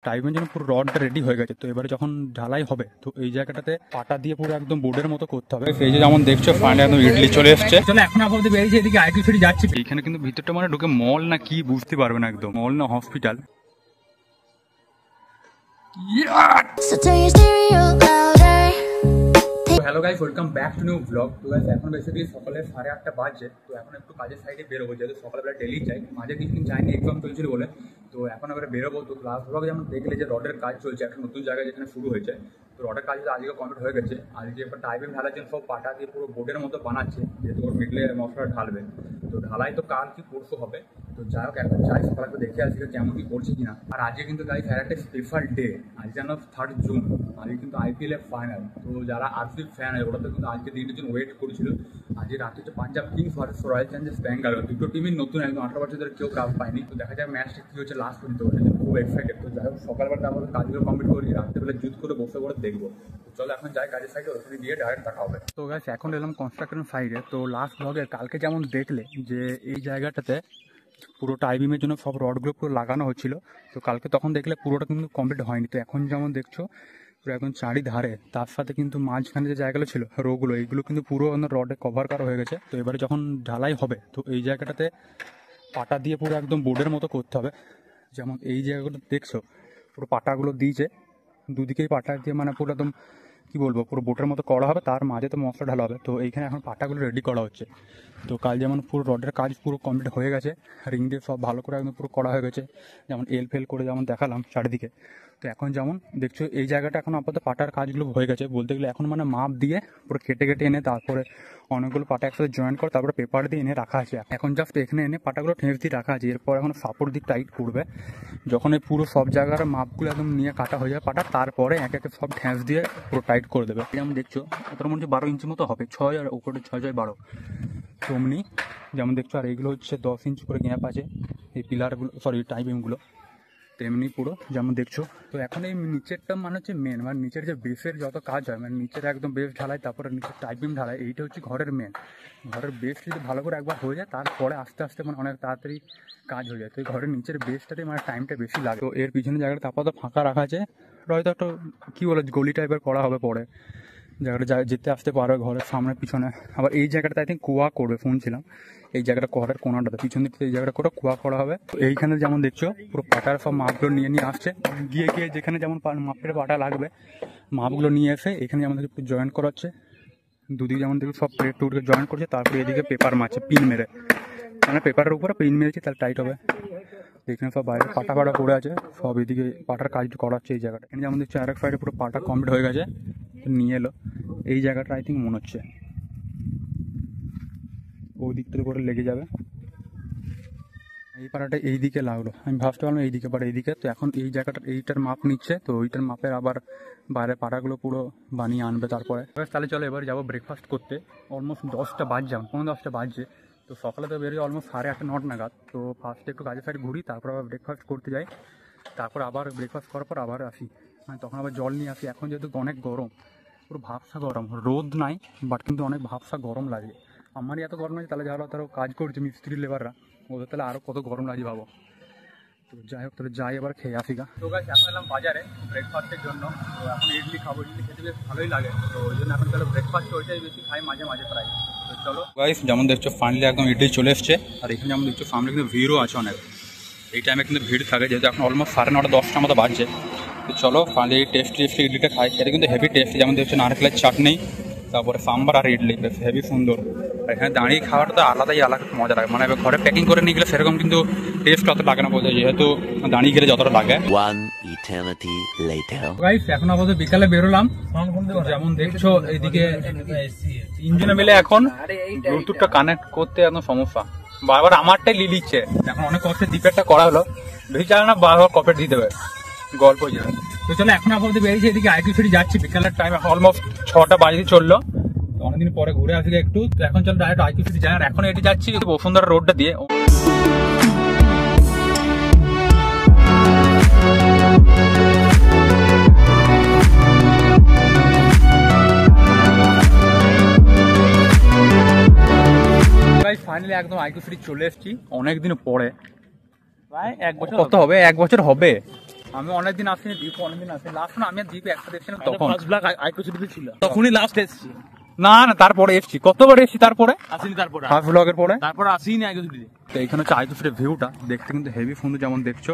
টাইমের জন্য পুরো রডটা রেডি হয়ে গেছে। তো এবারে যখন ঢালাই হবে তো এই জায়গাটাতে পাটা দিয়ে পুরো একদম বোর্ডের মতো করতে হবে। এই যে যেমন দেখছো ফাইনালি একদম ইডলি চলে এসছে। চলো এখন আপাতত বেরিয়েছে এদিকে আইকিউ সিটি যাচ্ছি। এখানে কিন্তু ভিতরটা মানে ঢুকে মল না কি বুঝতে পারবে না, একদম মল না hospital. Hello guys, welcome back to new blog. তো গাইস এখন বেসিক্যালি সকালে 8:30 বাজছে। তো এখন একটু কাজের সাইডে বেরোবো, যেহেতু সকালবেলা ডেলি যাই, মাঝে কিছুদিন যাইনি এক্সাম চলছিল বলে। তো এখন এবারে বেরোবো। তো লাস্ট ব্লগ যেমন দেখলে যে রডের কাজ চলছে একটা নতুন জায়গায় যেখানে শুরু হয়েছে। তো রডের কাজ আজকে কমপ্লিট হয়ে গেছে। আজকে এবার টাইপিং ঢালার জন্য সব পাটা দিয়ে পুরো বোর্ডের মতো বানাচ্ছে, যেহেতু ওর মিডলে মশলা ঢালবে। তো ঢালাই তো কাল কি পরশু হবে। তো যাই হোক এখন যাই সকালে একটু দেখে আসি কেমন কি করছে কিনা। আর আজকে কিন্তু গাইস একটা স্পেশাল ডে, আজকে যেন 3 জুন, আজকে কিন্তু IPL এর ফাইনাল। তো যারা RCB ফ্যান আছে ওরা তো কিন্তু আজকে দিনের জন্য ওয়েট করেছিল। আজকে রাতে হচ্ছে Punjab Kings versus Royal Challengers Bangalore. দুটো টিমই নতুন, একদম 18 বছর ধরে কেউ কাপ পায়নি। তো দেখা যায় ম্যাচটা কি হচ্ছে লাস্ট পর্যন্ত, খুব এক্সাইটেড। তো যাই হোক সকালবেলা আমাদের কাজগুলো কমপ্লিট করি, রাত্রেবেলা জুত করে বসে করে দেখবো। তো চলো এখন যাই কাজের সাইডে, ওখানে গিয়ে ডাইরেক্ট দেখা হবে। তো গাইস এখন এলাম কনস্ট্রাকশন সাইডে। তো লাস্ট ব্লগে কালকে যেমন দেখলে যে এই জায়গাটাতে পুরো টাইবিমের জন্য সব রডগুলো পুরো লাগানো হচ্ছিল। তো কালকে তখন দেখলে পুরোটা কিন্তু কমপ্লিট হয়নি। তো এখন যেমন দেখছো পুরো এখন চারিধারে, তার সাথে কিন্তু মাঝখানে যে জায়গাগুলো ছিল রোগুলো, এইগুলো কিন্তু পুরো রডে কভার করা হয়ে গেছে। তো এবারে যখন ঢালাই হবে তো এই জায়গাটাতে পাটা দিয়ে পুরো একদম বোর্ডের মতো করতে হবে। যেমন এই জায়গাগুলো দেখছো পুরো পাটাগুলো দিয়েছে, দুদিকেই পাটা দিয়ে মানে পুরো একদম কী বলবো পুরো বোটের মতো করা হবে, তার মাঝে তো মশলা ঢালা হবে। তো এইখানে এখন পাটাগুলো রেডি করা হচ্ছে। তো কাল যেমন পুরো রডের কাজ পুরো কমপ্লিট হয়ে গেছে, রিং দিয়ে সব ভালো করে একদম পুরো করা হয়ে গেছে, যেমন এল ফেল করে যেমন দেখালাম চারিদিকে। তো এখন যেমন দেখছো এই জায়গাটা এখন আপাতত পাটার কাজগুলো হয়ে গেছে বলতে গেলে। এখন মানে মাপ দিয়ে পুরো কেটে কেটে এনে তারপরে অনেকগুলো পাটা একসাথে জয়েন করে তারপরে পেপার দিয়ে এনে রাখা আছে। এখন জাস্ট এখানে এনে পাটাগুলো ঠেঁস দিয়ে রাখা আছে। এরপর এখন সাপোর্ট দিয়ে টাইট করবে। যখন এই পুরো সব জায়গার মাপগুলো একদম নিয়ে কাটা হয়ে যায় পাটা, তারপরে এক একে সব ঠেঁস দিয়ে পুরো টাইট করে দেবে। যেমন দেখছো ওটার মধ্যে 12 ইঞ্চি মতো হবে, 6 আর উপরে 6x12 তেমনি যেমন দেখছো। আর এইগুলো হচ্ছে 10 ইঞ্চি করে গ্যাপ আছে এই পিলারগুলো, সরি টাইপিংগুলো তেমনি পুরো যেমন দেখছো। তো এখন এই নিচেরটা মানে হচ্ছে মেন, মানে নিচের যে বেসের যত কাজ হয়, মানে নিচের একদম বেস ঢালাই তারপরে নিচের টাইপিং ঢালাই, এইটা হচ্ছে ঘরের মেন। ঘরের বেস যদি ভালো করে একবার হয়ে যায় তারপরে আস্তে আস্তে মানে অনেক তাড়াতাড়ি কাজ হয়ে যায়। তো এই ঘরের নিচের বেসটাতে মানে টাইমটা বেশি লাগে। তো এর পিছনে জায়গাটা আপাতত ফাঁকা রাখা আছে, হয়তো একটা কী বলে গলি টাইপের করা হবে পরে, জায়গাটা যেতে আসতে পারবে ঘরের সামনে পিছনে। আবার এই জায়গাটা আই থিঙ্ক কুয়া করবে শুনছিলাম, এই জায়গাটা ঘরের কোনাটাতে পিছন দিক থেকে এই জায়গাটা করে কুয়া করা হবে। তো এইখানে যেমন দেখছো পুরো পাটার সব মাপগুলো নিয়ে নিয়ে আসছে, গিয়ে গিয়ে যেখানে যেমন মাপের পাটা লাগবে মাপগুলো নিয়ে এসে এখানে যেমন দেখছো জয়েন করা হচ্ছে। দুদিকে যেমন দেখো সব প্লেট টুটকে জয়েন করছে, তারপরে এদিকে পেপার মারছে পিন মেরে, মানে পেপারের উপরে পিন মেরেছি তাহলে টাইট হবে। এখানে সব বাইরে পাটা পাটা পড়ে আছে, সব এদিকে পাটার কাজ করা হচ্ছে এই জায়গাটা। এখানে যেমন দেখছো আরেক সাইডে পুরো পাটা কমপ্লিট হয়ে গেছে, নিয়ে এলো এই জায়গাটা আই থিঙ্ক মনে হচ্ছে ওই দিকটা করে লেগে যাবে। এই পাটাটা এই দিকে লাগলো, আমি ভাবতে পারলাম এই দিকে বাট এইদিকে। তো এখন এই জায়গাটা এইটার মাপ নিচ্ছে, তো ওইটার মাপের আবার বাইরে পাটাগুলো পুরো বানিয়ে আনবে তারপরে। তাহলে চলো এবার যাবো ব্রেকফাস্ট করতে। অলমোস্ট 10টা বাজছে, 10:15 বাজছে। তো সকালে তো বেরিয়ে অলমোস্ট 8:30 9 নাগাদ। তো ফার্স্টে একটু কাজের সাইড ঘুরি, তারপর আবার ব্রেকফাস্ট করতে যাই, তারপর আবার ব্রেকফাস্ট করার পর আবার আসি, মানে তখন আবার জল নিয়ে আসি। এখন যেহেতু অনেক গরম, পুরো ভাবসা গরম, রোদ নাই বাট কিন্তু অনেক ভাবসা গরম লাগে। আমারই এত গরম লাগে, তাহলে যারা তারা কাজ করছে মিস্ত্রি লেবাররা, ওদের তাহলে আরও কত গরম লাগে ভাবো। তো যাই হোক তাহলে যাই এবার খেয়ে আসি গা। তো গাইস এখন এলাম বাজারে ব্রেকফাস্টের জন্য। তো এখন ইডলি খাবো, ইডলি খেতে বেশ ভালোই লাগে। তো ওই জন্য এখন তাহলে ব্রেকফাস্ট ওইটাই বেশি খাই মাঝে মাঝে প্রায়। তো চলো গাইস যেমন দেখছো ফাইনালি একদম ইডলি চলে এসছে। আর এখানে যেমন দেখছো সামনে কিন্তু ভিড়ও আছে অনেক, এই টাইমে কিন্তু ভিড় থাকে, যেহেতু এখন অলমোস্ট 9:30 10টার মতো বাজছে। তো চলো ফাইনালি টেস্টি ইডলিটা খাই। এটা কিন্তু হেভি টেস্ট, যেমন দেখছো নারকেলের চাটনি, তারপরে সাম্বার আর ইডলি বেশ হেভি সুন্দর। এখানে দাঁড়িয়ে খাওয়াটা তো আলাদাই আলাদা মজা লাগে, মানে ঘরে প্যাকিং করে নিয়ে গেলে সেরকম কিন্তু টেস্ট অত লাগে না বলতে, যেহেতু দাঁড়িয়ে গেলে যতটা লাগে। এখন আপাতত বিকালে বেরোলাম। যেমন দেখছো এইদিকে তিনজনে মিলে এখন ব্লুটুথটা কানেক্ট করতে একদম সমস্যা, বারবার আমারটাই লিড দিচ্ছে। এখন অনেক কষ্টে দ্বীপেরটা করা হলো, বেশি চালে না বারবার কপেট দিয়ে দেবে গল্প যাবে। তো চলো এখন আপাতত বেরিয়েছি এদিকে আইকিউ সিটি যাচ্ছি, বিকালের টাইম এখন অলমোস্ট 6টা বাজতে চললো। অনেকদিন পরে ঘুরে আসি একটু। তো এখন চলো ডাইরেক্ট আইকিউ সিটি যাই। আর এখন এটি যাচ্ছি বসুন্ধরা রোডটা দিয়ে। ফাইনালি একদম আইকিউ সিটি চলে এসেছি অনেকদিন পরে, প্রায় 1 বছর কত হবে, 1 বছর হবে। আমি অনেকদিন আসিনি, দীপু অনেকদিন আসিনি। লাস্ট না আমি আর দীপু একসাথে এসেছিলাম তখন ছিল, তখনই লাস্ট এসেছি। না না তারপরে এসেছি, কতবার এসেছি তারপরে আসিনি, তারপরে ফার্স্ট ব্লগের পরে তারপরে আসিনি আগে শুধু। তো এইখানে হচ্ছে আইকুফিটের ভিউটা দেখতে কিন্তু হেভি সুন্দর যেমন দেখছো।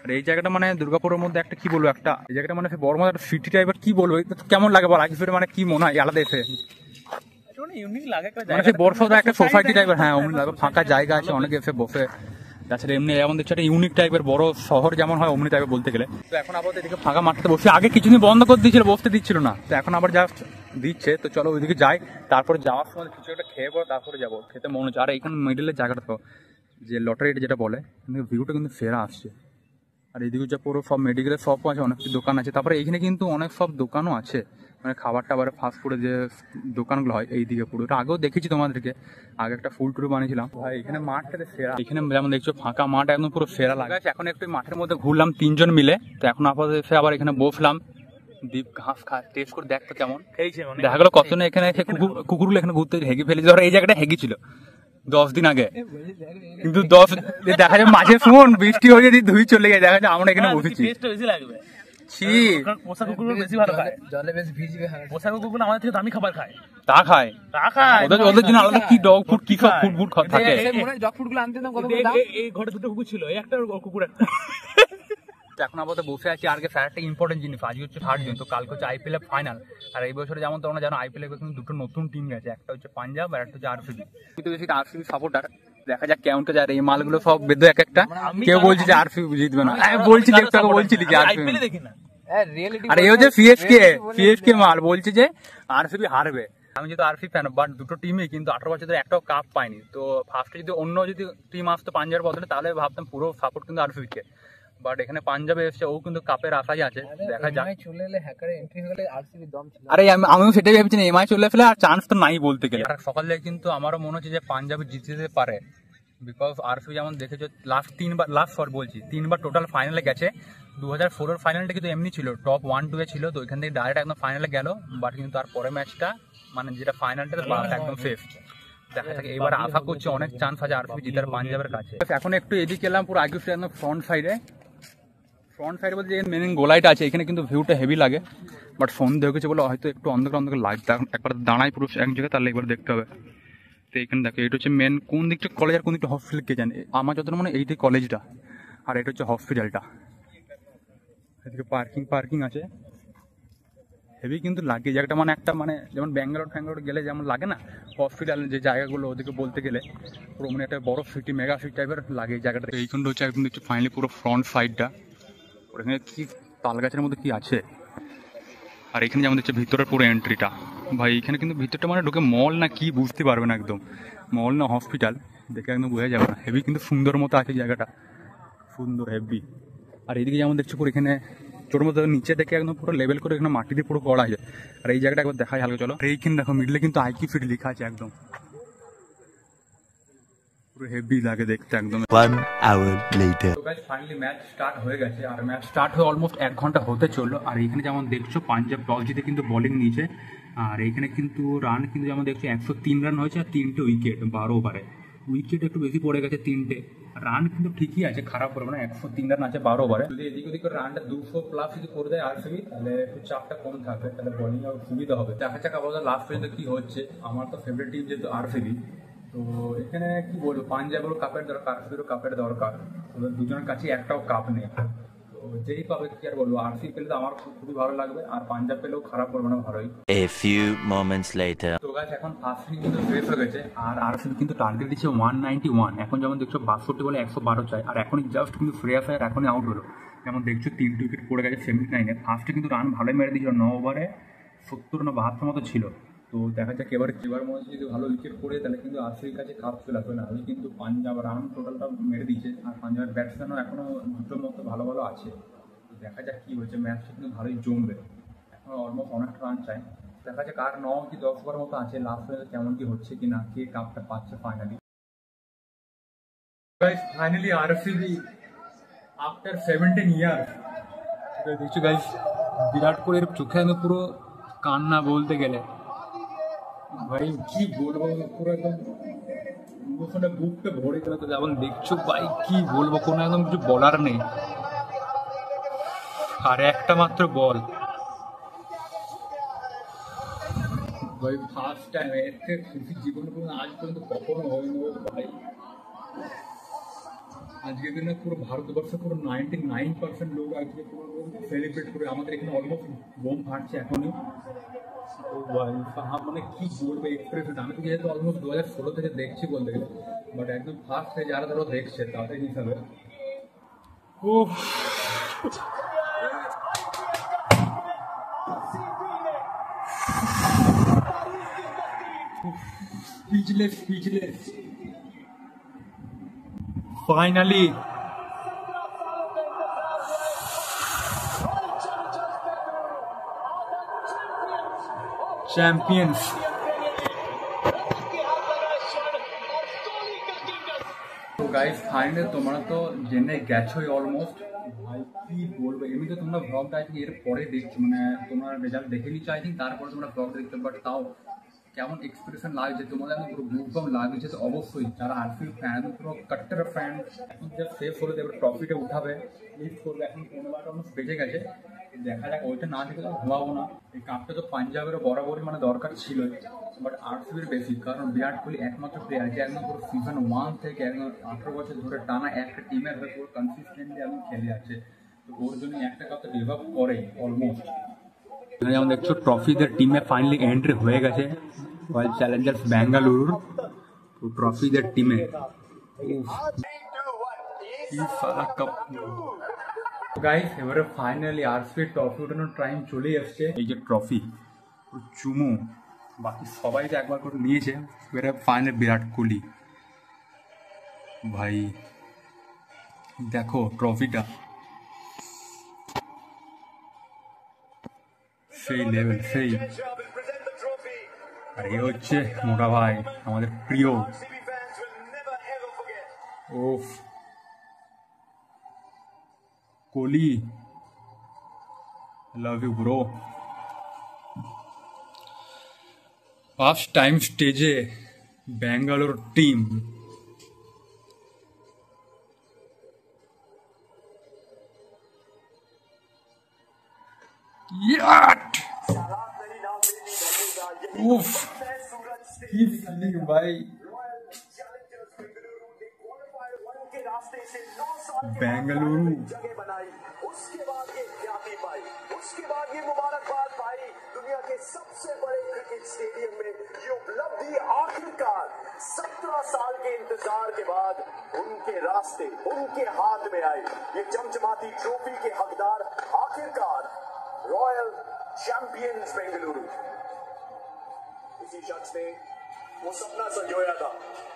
আর এই জায়গাটা মানে দুর্গাপুরের মধ্যে একটা কি বলবো, একটা এই জায়গাটা মানে বড় মতো একটা সিটি টাইপের, কি বলবো কেমন লাগে বল আইকুফিটে, মানে কি মনে হয় আলাদা এসে ইউনিক লাগে মানে সেই বর্ষা একটা সোসাইটি টাইপের। হ্যাঁ অমনি লাগে, ফাঁকা জায়গা আছে, অনেকে এসে বসে। তাছাড়া এমনি যেমন দেখছো একটা ইউনিক টাইপের বড় শহর যেমন হয় অমনি টাইপের বলতে গেলে। তো এখন আবার এদিকে ফাঁকা মাঠতে বসে, আগে কিছুদিন বন্ধ করে দিয়েছিল, বসতে দিচ্ছিল না, তো এখন আবার জাস্ট দিচ্ছে। তো চলো ওইদিকে যাই, তারপরে যাওয়ার সময় কিছু একটা খেয়ে পর তারপরে যাবো, খেতে মনে হচ্ছে। আর এইখানে মিডিলের জায়গাটা তো যে লটারি যেটা বলে, কিন্তু ভিউটা কিন্তু সেরা আসছে। আর এইদিকে যে পুরো সব মেডিকেলের শপও আছে, অনেক দোকান আছে। তারপরে এইখানে কিন্তু অনেক সব দোকানও আছে, মানে খাবার টাবারের ফাস্টফুডের যে দোকানগুলো হয় এইদিকে পুরো। এটা আগেও দেখেছি তোমাদেরকে, আগে একটা ফুল টুর বানিয়েছিলাম। ভাই এখানে মাঠটাতে সেরা, এখানে যেমন দেখছো ফাঁকা মাঠ একদম পুরো সেরা লাগে। এখন একটু মাঠের মধ্যে ঘুরলাম 3 জন মিলে। তো এখন আপাতত এসে আবার এখানে বসলাম, দ্বীপ ঘাস খা টেস্ট করে দেখতো কেমন। দেখা গেলো কতজন এখানে কুকুরগুলো এখানে ঘুরতে হেগে ফেলেছে। ধরো এই জায়গাটা হেগে ছিল 10 দিন আগে, কিন্তু 10 দেখা যায় মাঝে শুন বৃষ্টি হয়ে যদি ধুই চলে গেছে, দেখা যায় আমরা এখানে বসেছি। পোষা কুকুরগুলো বেশি ভালো খায়, জলে বেশি ভিজবে। পোষা কুকুরগুলো আমাদের থেকে দামি খাবার খায়, তা খায় ওদের জন্য আলাদা কি ডগ ফুড কি সব ফুড ফুড থাকে। ডগ ফুড গুলো আনতে দাম কত দাম? এই ঘরে দুটো কুকুর ছিল, এই একটা কুকুর একটা। এখন আপাতত বসে আছি। আজকে স্যার একটা ইম্পর্টেন্ট জিনিস, আজকে হচ্ছে 3rd জুন, তো কালকে হচ্ছে আইপিএল এর ফাইনাল। আর এই বছরে যেমন তোমরা জানো আইপিএল এর কিন্তু দুটো নতুন টিম গেছে, একটা হচ্ছে পাঞ্জাব আর একটা হচ্ছে আরসিবি। কিন্তু বেশি আরসিবি সাপোর্টার, দেখা যাক কেমনটা যায়। এই মালগুলো সব বেঁধে এক একটা, কেউ বলছে যে আরসিবি জিতবে না, বলছি একটু বলছিলি যে আরসিবি দেখি না। আর এই হচ্ছে সিএসকে মাল বলছে যে আরসিবি হারবে। আমি যেহেতু আরসিবি ফ্যান, বাট দুটো টিমই কিন্তু 18 বছর ধরে একটাও কাপ পায়নি। তো ফার্স্টে যদি অন্য যদি টিম আসতো পাঞ্জাবের বদলে, তাহলে ভাবতাম পুরো সাপোর্ট কিন্তু আরসিবিকে। বাট এখানে পাঞ্জাবে এসছে, ও কিন্তু কাপের আশাই আছে, দেখা যাক। আরে আমিও সেটাই ভেবেছি, এমআই চলে আসলে আর চান্স তো নাই বলতে গেলে। আর সকাল থেকে কিন্তু আমারও মনে হচ্ছে যে পাঞ্জাবে জিতে যেতে পারে, বিকজ আরসিবি যেমন দেখেছো লাস্ট 3বার টোটাল ফাইনালে গেছে। 2004 ফাইনালটা কিন্তু এমনি ছিল, টপ 1-2 এ ছিল, তো ওইখান থেকে ডাইরেক্ট একদম ফাইনালে গেল। বাট কিন্তু তার পরের ম্যাচটা মানে যেটা ফাইনালটা একদম সেফ। দেখা থাকে এবার আশা করছি অনেক চান্স আছে আরসিবি জিতার পাঞ্জাবের কাছে। এখন একটু এদিকে এলাম, পুরো আইকিউফিট একদম ফ্রন্ট সাইডে বলতে যে মেন গোলাইটা আছে, এখানে কিন্তু ভিউটা হেভি লাগে। বাট সন্ধে হয়ে গেছে বলে হয়তো একটু অন্ধকার লাগছে, একবার দাঁড়াই পুরো এক জায়গায়, তাহলে একবার দেখতে হবে। তো এখানে দেখো এটা হচ্ছে মেন, কোন দিকটা কলেজ আর কোন দিকটা হসপিটাল কে জানে, আমার যত মানে এইটাই কলেজটা আর এটা হচ্ছে হসপিটালটা। এদিকে পার্কিং আছে, হেভি কিন্তু লাগে জায়গাটা, মানে একটা মানে যেমন ব্যাঙ্গালোর গেলে যেমন লাগে না হসপিটাল যে জায়গাগুলো, ওদিকে বলতে গেলে পুরো মানে একটা বড় সিটি, মেগা সিটি টাইপের লাগে এই জায়গাটা। এইখানটা হচ্ছে একদম দেখছি ফাইনালি পুরো ফ্রন্ট সাইডটা, ওখানে কি তাল গাছের মধ্যে কি আছে। আর এখানে যেমন দেখছে ভিতরের পুরো এন্ট্রিটা, ভাই এখানে কিন্তু ভিতরটা মানে ঢুকে মল না কি বুঝতে পারবে না, একদম মল না হসপিটাল দেখে একদম বোঝা যাবে না। হেভি কিন্তু সুন্দর মতো আছে জায়গাটা, সুন্দর হেভি। আর এইদিকে যেমন দেখছো পুরো এখানে ছোট মতো নিচে দেখে একদম পুরো লেভেল করে এখানে মাটি দিয়ে পুরো করা আছে। আর এই জায়গাটা একবার দেখাই হালকা, চলো। এইখানে দেখো মিডলে কিন্তু আইকিউফিট লেখা আছে, একদম পুরো হেভি লাগে দেখতে একদম। 1 hour later তো গাইস ফাইনালি ম্যাচ স্টার্ট হয়ে গেছে, আর ম্যাচ স্টার্ট হয়ে অলমোস্ট 1 ঘন্টা হতে চললো। আর এখানে যেমন দেখছো পাঞ্জাব টস জিতে কিন্তু বোলিং নিয়েছে। আর এখানে কিন্তু রান কিন্তু যেমন দেখছো 103 রান হয়েছে, আর 3টে উইকেট 12 ওভারে। উইকেট একটু বেশি পড়ে গেছে 3টে, রান কিন্তু ঠিকই আছে, খারাপ করবে না। 103 রান আছে 12 ওভারে। যদি এদিক ওদিক রানটা 200+ যদি করে দেয় আরসিবি, তাহলে একটু চাপটা কম থাকবে, তাহলে বোলিং আরও সুবিধা হবে। দেখা যাক আপাতত লাস্ট পর্যন্ত কি হচ্ছে। আমার তো ফেভারিট টিম যেহেতু আরসিবি, তো এখানে কি বলবো, পাঞ্জাবেরও কাপের দরকার, আরসিবিরও কাপের দরকার, ওদের দুজনের কাছে একটাও কাপ নেই। তো যেই পাবে কি আর বলবো, আরসিবি পেলে তো আমার খুবই ভালো লাগবে, আর পাঞ্জাব পেলেও খারাপ করবে না, ভালোই। a few moments later তো গাইস এখন ফার্স্ট ইনিংস কিন্তু শেষ হয়ে গেছে, আর আরসিবি কিন্তু টার্গেট দিচ্ছে 191। এখন যেমন দেখছো 62 বলে 112 চাই, আর এখনই জাস্ট কিন্তু শ্রেয়াস আয়ার এখনই আউট হলো। যেমন দেখছো 3 উইকেট পড়ে গেছে 79-এ। ফার্স্টে কিন্তু রান ভালোই মেরে দিয়েছিল, 9 ওভারে 70 না 72 মতো ছিল। তো দেখা যাক এবার মনে হচ্ছে যদি ভালো উইকেট পড়ে, তাহলে কিন্তু আরসিবির কাছে কাপ চলে আসবে না। আমি কিন্তু পাঞ্জাব রান টোটালটা মেরে দিয়েছে, আর পাঞ্জাবের ব্যাটসম্যানও এখনও দুটোর মতো ভালো ভালো আছে। তো দেখা যাক কী হচ্ছে, ম্যাচটা কিন্তু ভালোই জমবে। এখন অলমোস্ট অনেকটা রান চাই, দেখা যাক আর 9 কি 10 ওভার মতো আছে, লাস্ট পর্যন্ত কেমন কি হচ্ছে কিনা, কে কাপটা পাচ্ছে finally. Guys finally RCB after 17 years, দেখছো গাইস বিরাট কোহলির চোখে আমি পুরো কান্না বলতে গেলে, ভাই কি বলবো, পুরো একদম ইমোশনটা বুকটা ভরে গেল। তো যেমন দেখছো ভাই কি বলবো, কোনো একদম কিছু বলার নেই। আর একটা মাত্র বল ভাই, ফার্স্ট টাইম। এর থেকে খুশি জীবনে কোনো আজ পর্যন্ত কখনো হয়নি ভাই। আজকের দিনে পুরো ভারতবর্ষে পুরো 99% লোক আজকে পুরো সেলিব্রেট করে। আমাদের এখানে অলমোস্ট বোম ফাটছে এখনই। তো ভাই মানে কি বলবো এক্সপ্রেশন। আমি তো যেহেতু অলমোস্ট 2016 থেকে দেখছি বলতে গেলে, বাট একদম ফার্স্ট যারা ধরো দেখছে তাদের হিসাবে ও speechless. Finally, champions. তো গাইস ফাইনাল তোমরা তো জেনে গেছোই অলমোস্ট। ভাই কি বলবো, এমনিতে তোমরা ব্লগটা আই থিঙ্ক এর পরে দেখছো, মানে তোমরা রেজাল্ট দেখে নিচ্ছ আই থিঙ্ক, তারপরে তোমরা ব্লগটা দেখতে। বাট তাও কেমন এক্সপ্রেশন লাগছে তোমাদের, আমি পুরো বুকবাম লাগছে। তো অবশ্যই যারা আরসিবি ফ্যান, পুরো কাট্টার ফ্যান, এখন যা সেফ হলে দেবে ট্রফিটা উঠাবে, লিফট করবে। এখন 15টা অলমোস্ট বেজে গেছে, দেখা যাক। ওইটা না দেখে তো ঘুমাবো না। এই কাপটা তো পাঞ্জাবেরও বরাবরই মানে দরকার ছিল, বাট আরসিবির বেশি, কারণ বিরাট কোহলি একমাত্র প্লেয়ার যে একদম পুরো সিজন 1 থেকে একদম 18 বছর ধরে টানা একটা টিমের হয়ে পুরো কনসিস্টেন্টলি এখন খেলে আছে। তো ওর জন্য একটা কাপ তো ডিজার্ভ করেই অলমোস্ট। যেমন দেখছো ট্রফিদের টিমে ফাইনালি এন্ট্রি হয়ে গেছে রয়্যাল চ্যালেঞ্জার্স ব্যাঙ্গালুরুর। তো ট্রফিদের টিমে গাইস এবারে ফাইনালি আরসিবি ট্রফি ওঠানোর টাইম চলেই আসছে। এই যে ট্রফি চুমু, বাকি সবাই তো একবার করে নিয়েছে, এবারে ফাইনাল বিরাট কোহলি। ভাই দেখো ট্রফিটা, সেই লেভেল সেই। আর এ হচ্ছে মোটা ভাই আমাদের প্রিয়। ওফ Kohli, love you bro. First time স্টেজে ব্যাঙ্গালোর টিম। উফ কি ফিলিং ভাই। बेंगलुरु उसके बाद ये ख्याति पाई, उसके बाद ये मुबारकबाद पाई दुनिया के सबसे बड़े क्रिकेट स्टेडियम में। ये उपलब्धि आखिरकार 17 साल के इंतजार के बाद उनके रास्ते उनके हाथ में आई। ये चमचमाती ट्रॉफी के हकदार आखिरकार रॉयल चैंपियंस बेंगलुरु। इसी शख्स ने वो सपना संजोया था।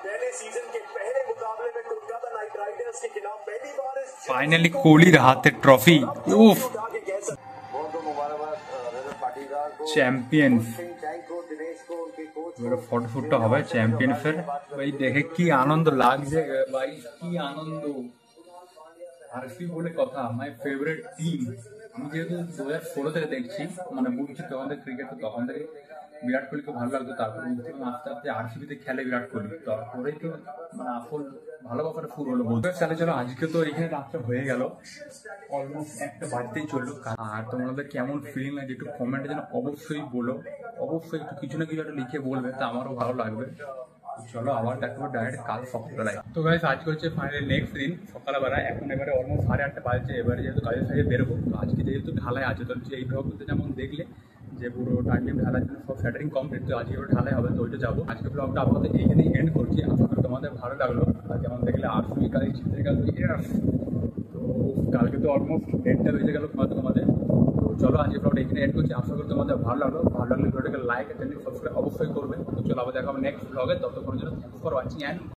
पहले सीजन के पहले मुकाबले में कोलकाता नाइट राइडर्स के खिलाफ पहली बार फाइनली कोहली हाथे ट्रॉफी। उफ চ্যাম্পিয়ন্স। ফটো শুটটা হবে চ্যাম্পিয়ন্সের। ভাই দেখে কি আনন্দ লাগছে ভাই, কি আনন্দ। আরসিবি বলে কথা, মাই ফেভারিট টিম। আমি যেহেতু 2016 থেকে দেখছি, মানে বুঝছি তখন থেকে ক্রিকেট, তো তখন থেকে বিরাট কোহলিকে ভালো লাগতো। তারপরে আস্তে আস্তে আরসিবিতে খেলে বিরাট কোহলি, তারপরেই তো মানে আসল ভালোবাসাটা শুরু হলো বলতে। তাহলে চলো আজকে তো এখানে রাতটা হয়ে গেল, অলমোস্ট একটা বাজতেই চললো। আর তোমাদের কেমন ফিলিং লাগে একটু কমেন্টে যেন অবশ্যই বলো, অবশ্যই একটু কিছু না কিছু একটা লিখে বলবে, তা আমারও ভালো লাগবে। চলো আবার দেখো ডাইরেক্ট কাল সকালবেলায়। তো গাইস আজকে হচ্ছে ফাইনালি নেক্সট দিন সকালবেলা। এখন এবারে অলমোস্ট 8:30 বাজছে। এবারে যেহেতু কাজের সাইডে বেরোবো, তো আজকে যেহেতু ঢালাই আছে, তো এই ব্লগটাতে যেমন দেখলে যে পুরো টাইম ঢালাই সব স্যাটারিং কমপ্লিট, তো আজকে ঢালাই হবে, তো ওইটা যাবো। আজকে ব্লগটা আপাতত এইখানেই এন্ড করছি। আশা করি তোমাদের ভালো লাগলো। আর যেমন দেখলে আরসিবি কাল জিতে গেল, তো কালকে তো অলমোস্ট 1টা বেজে গেল তোমাদের। তো চলো আজকে ব্লগটা এখানে এন্ড করছি। আশা করি তোমাদের ভালো লাগলো। ভালো লাগলে ভিডিওটাকে লাইক আর চ্যানেল সাবস্ক্রাইব অবশ্যই করবে। তো চলো আবার দেখা হবে নেক্সট ব্লগে। ততক্ষণের জন্য থ্যাঙ্কস ফর ওয়াচিং অ্যান্ড